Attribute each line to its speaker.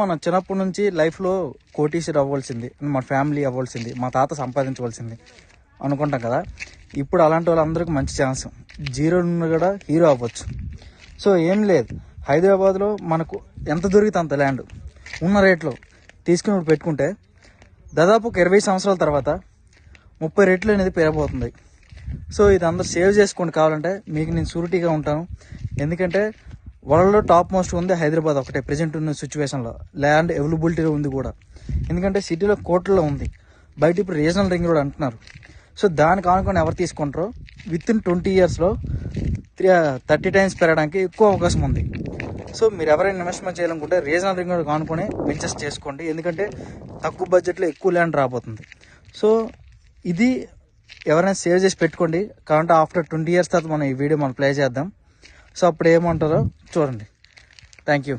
Speaker 1: మన చిన్నప్పటి నుంచి లైఫ్లో కోటీశ్వర్ అవ్వాల్సింది, మన ఫ్యామిలీ అవ్వాల్సింది, మా తాత సంపాదించవలసింది అనుకుంటాం కదా. ఇప్పుడు అలాంటి వాళ్ళందరికీ మంచి ఛాన్స్, జీరో నుండి కూడా హీరో అవ్వచ్చు. సో ఏం లేదు, హైదరాబాద్లో మనకు ఎంత దొరికితే అంత ల్యాండ్ ఉన్న రేట్లో తీసుకుని పెట్టుకుంటే దాదాపు ఒక 20 సంవత్సరాల తర్వాత 30 రెట్లు అనేది పెరగబోతుంది. సో ఇది అందరూ సేవ్ చేసుకోండి. కావాలంటే మీకు నేను షూరిటీగా ఉంటాను. ఎందుకంటే వరల్డ్లో టాప్ మోస్ట్ ఉంది హైదరాబాద్ ఒకటే ప్రజెంట్ ఉన్న సిచ్యువేషన్లో. ల్యాండ్ అవైలబిలిటీలో ఉంది కూడా, ఎందుకంటే సిటీలో కోట్లలో ఉంది. బయట ఇప్పుడు రీజనల్ రింగ్ రోడ్ అంటున్నారు. సో దానికి ఆనుకొని ఎవరు తీసుకుంటారో విత్ ఇన్ 20 yearsలో 30 times పెరగడానికి ఎక్కువ అవకాశం ఉంది. సో మీరు ఎవరైనా ఇన్వెస్ట్మెంట్ చేయాలనుకుంటే రీజనల్ రింగ్ రోడ్ ఆనుకొని వెంచర్స్ చేసుకోండి, ఎందుకంటే తక్కువ బడ్జెట్లో ఎక్కువ ల్యాండ్ రాబోతుంది. సో ఇది ఎవరైనా సేవ్ చేసి పెట్టుకోండి. కావాలంటే ఆఫ్టర్ 20 years తర్వాత మనం ఈ వీడియో ప్లే చేద్దాం. సో అప్పుడు ఏమంటారో చూడండి. Thank you.